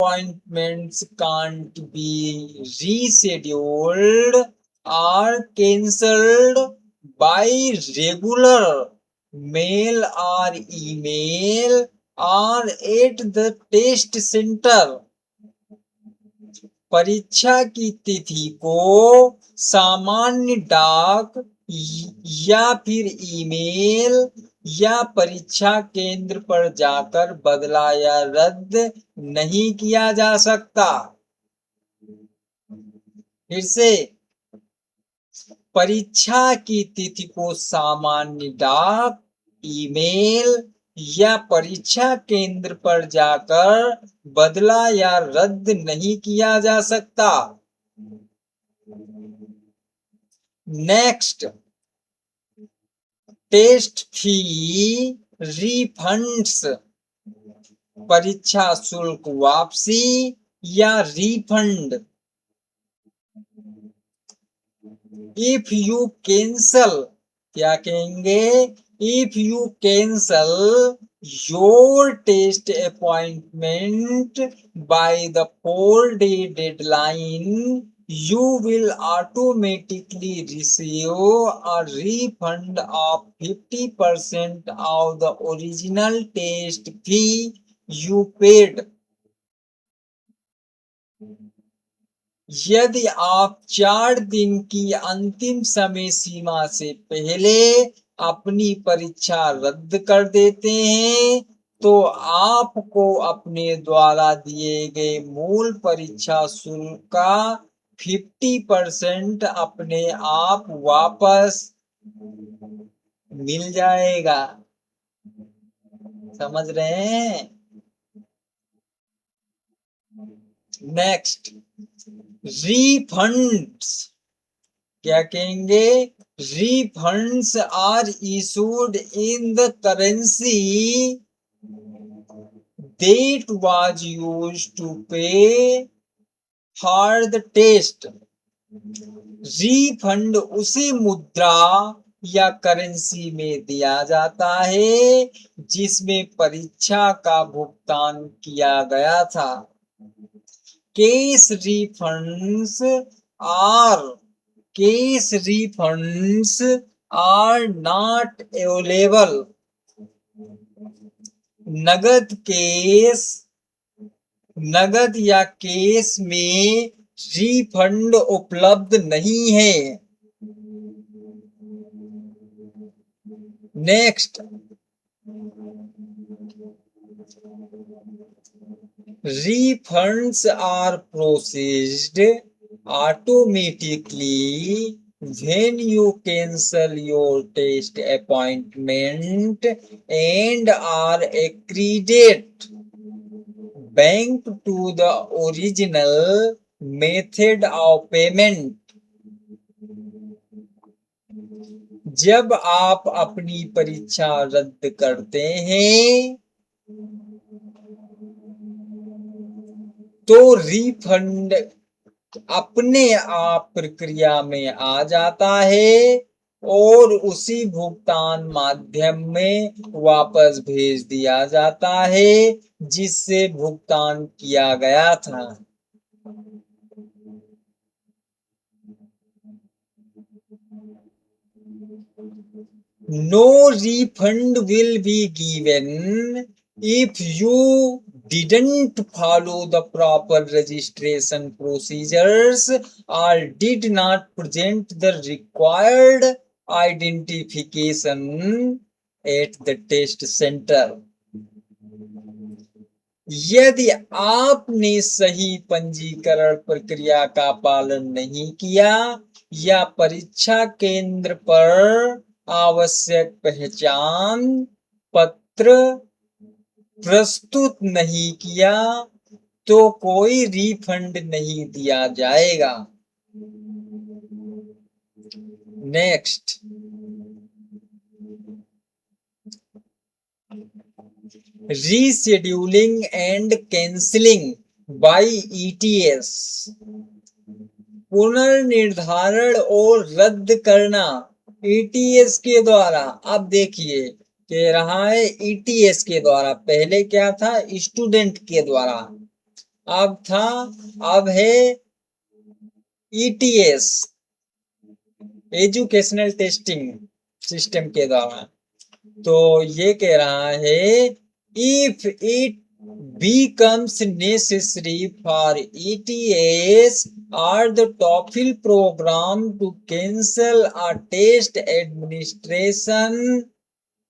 appointments can't be rescheduled or cancelled by regular mail or email or at the test center. परीक्षा की तिथि को सामान्य डाक या फिर ईमेल या परीक्षा केंद्र पर जाकर बदला या रद्द नहीं किया जा सकता। फिर से, परीक्षा की तिथि को सामान्य डाक, ईमेल या परीक्षा केंद्र पर जाकर बदला या रद्द नहीं किया जा सकता। नेक्स्ट, टेस्ट फी रिफंड्स, परीक्षा शुल्क वापसी या रिफंड। इफ यू कैंसल, क्या कहेंगे? If you cancel your test appointment by the 4-day deadline, you will automatically receive a refund of 50% of the original test fee you paid. यदि आप 4 दिन की अंतिम समय सीमा से पहले अपनी परीक्षा रद्द कर देते हैं तो आपको अपने द्वारा दिए गए मूल परीक्षा शुल्क का 50% अपने आप वापस मिल जाएगा। समझ रहे हैं? नेक्स्ट, रिफंड्स, क्या कहेंगे? Refunds are issued in the currency that was used to pay for the test. Refund उसी मुद्रा या करेंसी में दिया जाता है जिसमें परीक्षा का भुगतान किया गया था। Cash refunds are not available. नगद या केस में रिफंड उपलब्ध नहीं है। Next, refunds are processed automatically when you cancel your test appointment and are accredited back to the original method of payment. जब आप अपनी परीक्षा रद्द करते हैं तो रिफंड अपने आप प्रक्रिया में आ जाता है और उसी भुगतान माध्यम में वापस भेज दिया जाता है जिससे भुगतान किया गया था। No refund will be given if you didn't follow the proper registration procedures or did not present the required identification at the test center. यदि आपने सही पंजीकरण प्रक्रिया का पालन नहीं किया या परीक्षा केंद्र पर आवश्यक पहचान पत्र प्रस्तुत नहीं किया तो कोई रिफंड नहीं दिया जाएगा। Next, rescheduling and cancelling by ETS, पुनर्निर्धारण और रद्द करना ETS के द्वारा। अब देखिए, कह रहा है ETS के द्वारा, पहले क्या था? स्टूडेंट के द्वारा। अब है ETS, एजुकेशनल टेस्टिंग सिस्टम के द्वारा। तो ये कह रहा है, if it becomes necessary for ETS or the TOEFL program to cancel a test administration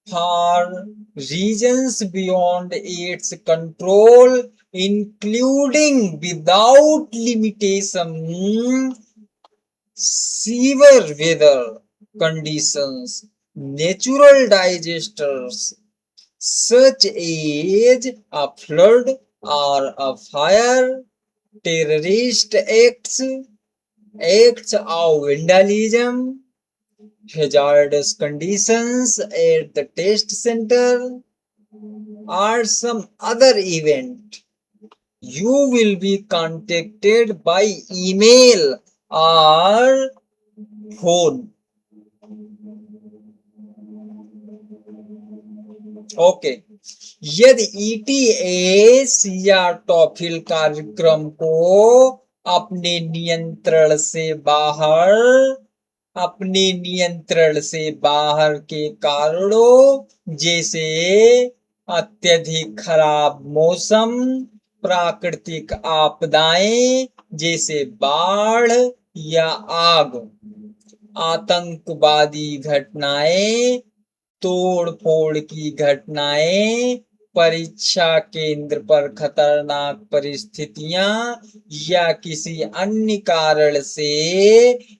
for reasons beyond its control, including without limitation severe weather conditions, natural disasters such as a flood or a fire, terrorist acts of vandalism, hazardous conditions at the test center, or some other event. You will be contacted by email or phone. Okay, यदि ETS या TOEFL कार्यक्रम को अपने नियंत्रण से बाहर के कारणों जैसे अत्यधिक खराब मौसम, प्राकृतिक आपदाएं जैसे बाढ़ या आग, आतंकवादी घटनाएं, तोड़-फोड़ की घटनाएं, परीक्षा केंद्र पर खतरनाक परिस्थितियां या किसी अन्य कारण से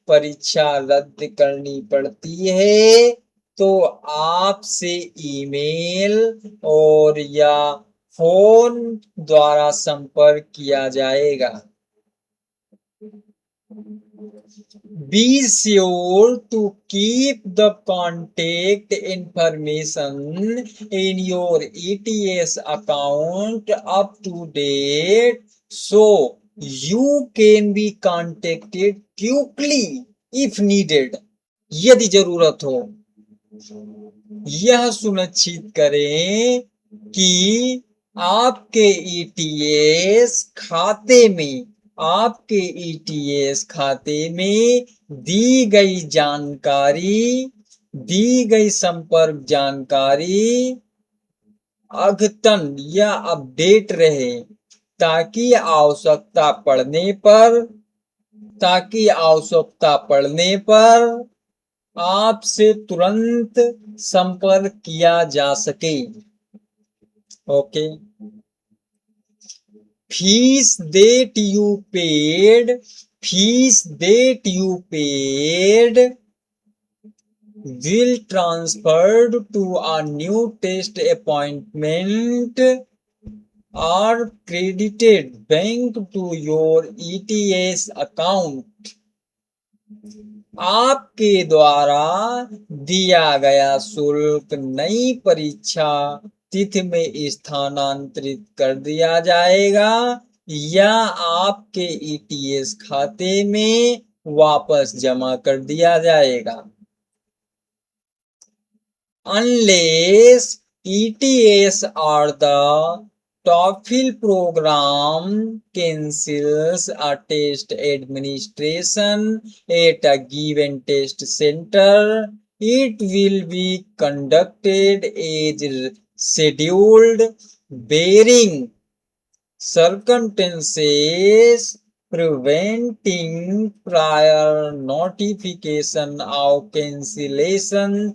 परीक्षा रद्द करनी पड़ती है, तो आपसे ईमेल और या फोन द्वारा संपर्क किया जाएगा। Be sure to keep the contact information in your ETS account up to date so you can be contacted quickly if needed. यदि जरूरत हो, यह सुनिश्चित करें कि आपके ETS खाते में दी गई संपर्क जानकारी अद्यतन या अपडेट रहे, ताकि आवश्यकता पड़ने पर आपसे तुरंत संपर्क किया जा सके। Okay, fees that you paid will transferred to a new test appointment or credited bank to your ETS account. आपके द्वारा दिया गया शुल्क नई परीक्षा तिथि में स्थानांतरित कर दिया जाएगा या आपके ETS खाते में वापस जमा कर दिया जाएगा। Unless ETS or the TOEFL program cancels a test administration at a given test center, it will be conducted as scheduled, barring circumstances preventing prior notification of cancellation